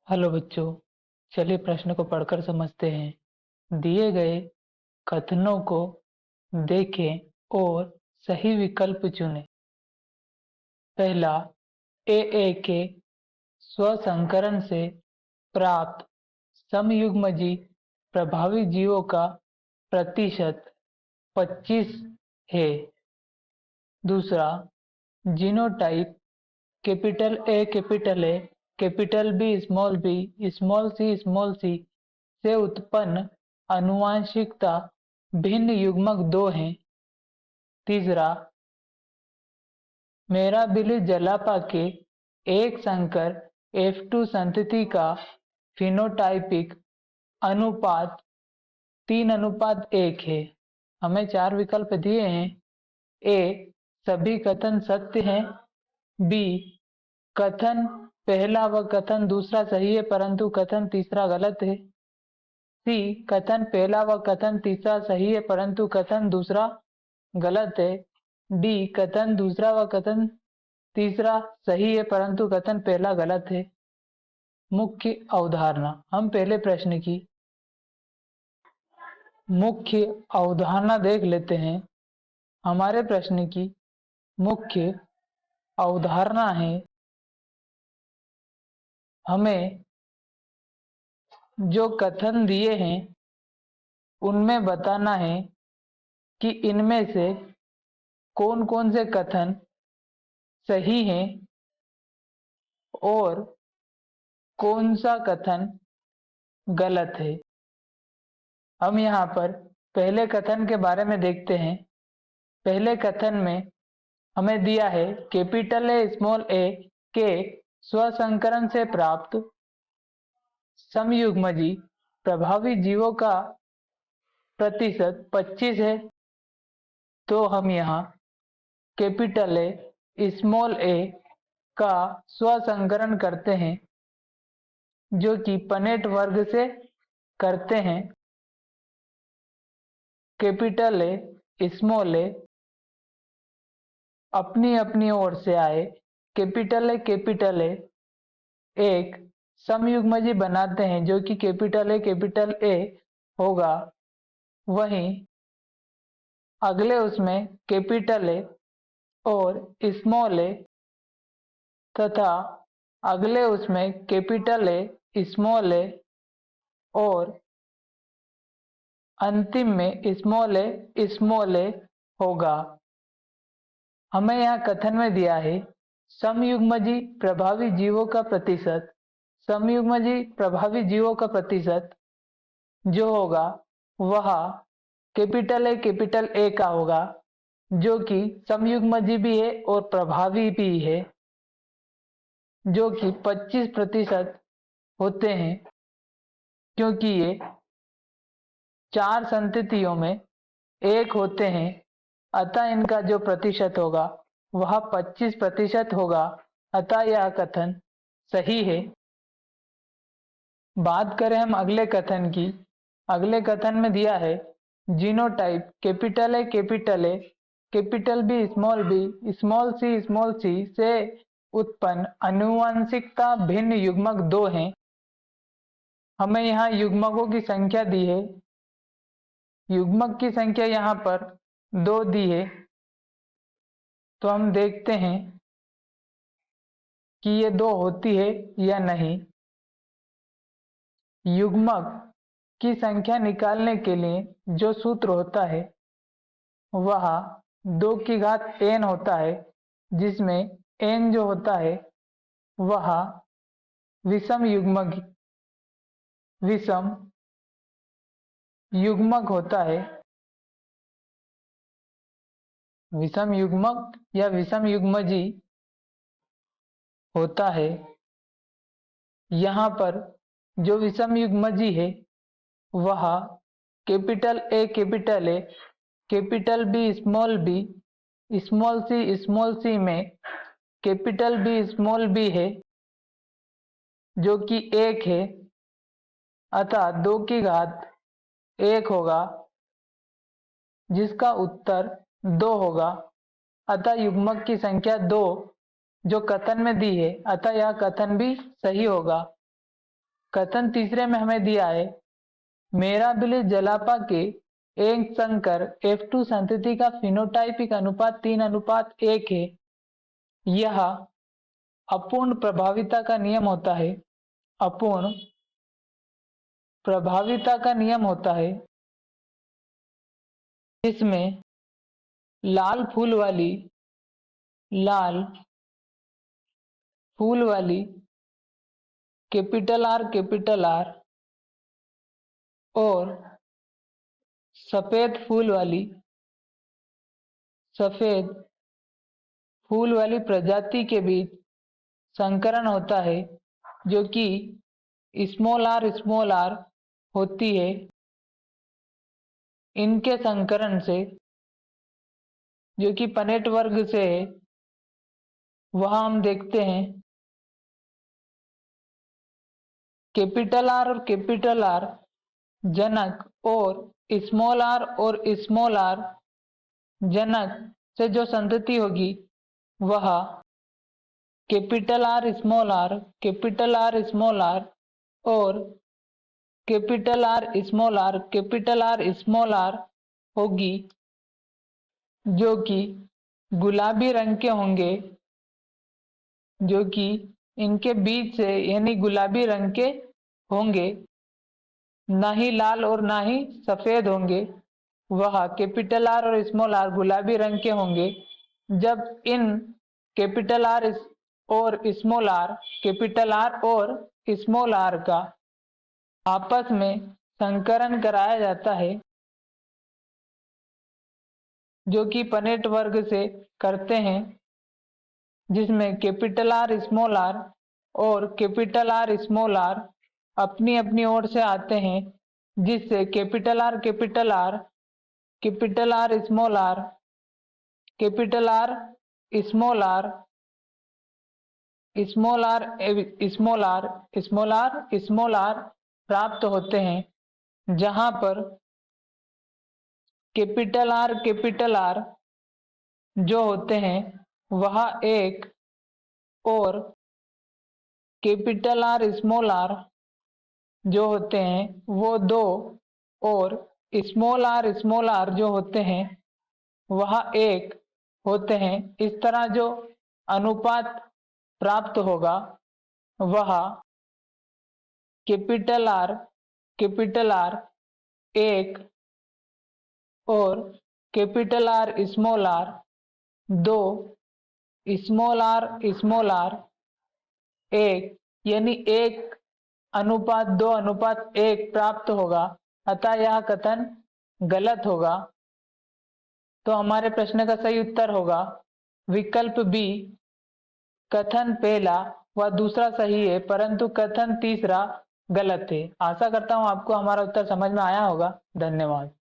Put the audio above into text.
Hello बच्चों, चलिए प्रश्न को पढ़कर समझते हैं। दिए गए कथनों को देखें और सही विकल्प चुनें। पहला, ए के स्वसंकरण से प्राप्त समयुग्मजी प्रभावी जीवों का प्रतिशत 25 है। दूसरा, genotype capital B, small C से उत्पन्न आनुवंशिकता भिन्न युग्मक 2 हैं। तीसरा, मेराबिलिस जलापा के एक संकर F2 संतति का फिनोटाइपिक अनुपात 3:1 है। हमें 4 विकल्प दिए हैं। ए, सभी कथन सत्य हैं। बी, कथन पहला व कथन दूसरा सही है परंतु कथन तीसरा गलत है। सी, कथन पहला व कथन तीसरा सही है परंतु कथन दूसरा गलत है। डी, कथन दूसरा व कथन तीसरा सही है परंतु कथन पहला गलत है। मुख्य अवधारणा। हम पहले प्रश्न की मुख्य अवधारणा देख लेते हैं। हमारे प्रश्न की मुख्य अवधारणा है, हमें जो कथन दिए हैं उनमें बताना है कि इनमें से कौन कौन से कथन सही हैं और कौन सा कथन गलत है। हम यहाँ पर पहले कथन के बारे में देखते हैं। पहले कथन में हमें दिया है कैपिटल ए स्मॉल ए के स्वसंकरण से प्राप्त समयुग्मजी प्रभावी जीवों का प्रतिशत 25 है। तो हम यहाँ कैपिटल ए स्मॉल ए का स्वसंकरण करते हैं, जो कि पनेट वर्ग से करते हैं। कैपिटल ए स्मॉल ए अपनी अपनी ओर से आए। कैपिटल ए एक समयुग्मजी बनाते हैं जो कि कैपिटल ए होगा। वहीं अगले उसमें कैपिटल ए और स्मॉल ए तथा अगले उसमें कैपिटल ए स्मॉल ए और अंतिम में स्मॉल ए होगा। हमें यहाँ कथन में दिया है समयुग्मजी प्रभावी जीवों का प्रतिशत। समयुग्मजी प्रभावी जीवों का प्रतिशत जो होगा वह कैपिटल ए का होगा, जो कि समयुग्मजी भी है और प्रभावी भी है, जो कि 25% होते हैं। क्योंकि ये 4 संततियों में एक होते हैं, अतः इनका जो प्रतिशत होगा वह 25% होगा। अतः यह कथन सही है। बात करें हम अगले कथन की। अगले कथन में दिया है genotype capital A capital B, small C से उत्पन्न आनुवंशिकता भिन्न युग्मक 2 हैं। हमें यहाँ युग्मकों की संख्या दी है। युग्मक की संख्या यहाँ पर 2 दी है। तो हम देखते हैं कि ये 2 होती है या नहीं। युग्मक की संख्या निकालने के लिए जो सूत्र होता है वह 2 की घात n होता है, जिसमें n जो होता है वह विषम युग्मक होता है। विषम युग्मक या विषम युग्मजी होता है। यहाँ पर जो विषम युग्मजी है वह capital A capital B, small C में कैपिटल बी है, जो कि 1 है। अतः 2 की घात 1 होगा, जिसका उत्तर 2 होगा। अतः युग्मक की संख्या 2 जो कथन में दी है, अतः यह कथन भी सही होगा। कथन तीसरे में हमें दिया है मेराबिलिस जलापा के एक संकर F2 संतति का फिनोटाइपिक अनुपात 3:1 है। यह अपूर्ण प्रभाविता का नियम होता है। अपूर्ण प्रभाविता का नियम होता है जिसमें लाल फूल वाली कैपिटल R और सफेद फूल वाली प्रजाति के बीच संकरण होता है जो कि स्मॉल r होती है। इनके संकरण से जो कि पनेट वर्ग से है वहां हम देखते हैं कैपिटल R जनक और स्मॉल r जनक से जो संतति होगी वह कैपिटल R स्मॉल r और कैपिटल R स्मॉल r होगी जो कि गुलाबी रंग के होंगे, जो कि इनके बीच से यानी गुलाबी रंग के होंगे, ना ही लाल और ना ही सफेद होंगे। वह कैपिटल R और स्मॉल r गुलाबी रंग के होंगे जब इन कैपिटल R और स्मॉल r कैपिटल R और स्मॉल r का आपस में संकरण कराया जाता है जो कि पनेट वर्ग से करते हैं, जिसमें कैपिटल R स्मॉल r और कैपिटल R स्मॉल r अपनी अपनी ओर से आते हैं, जिससे capital R small r capital R small r small r प्राप्त होते हैं, जहां पर कैपिटल R जो होते हैं वह एक और कैपिटल R स्मॉल r जो होते हैं वो दो और स्मॉल r जो होते हैं वह एक होते हैं। इस तरह जो अनुपात प्राप्त होगा वह कैपिटल R एक और कैपिटल R स्मॉल r दो स्मॉल r एक यानी 1:2:1 प्राप्त होगा, अतः यह कथन गलत होगा। तो हमारे प्रश्न का सही उत्तर होगा विकल्प बी, कथन पहला व दूसरा सही है परंतु कथन तीसरा गलत है। आशा करता हूं आपको हमारा उत्तर समझ में आया होगा। धन्यवाद।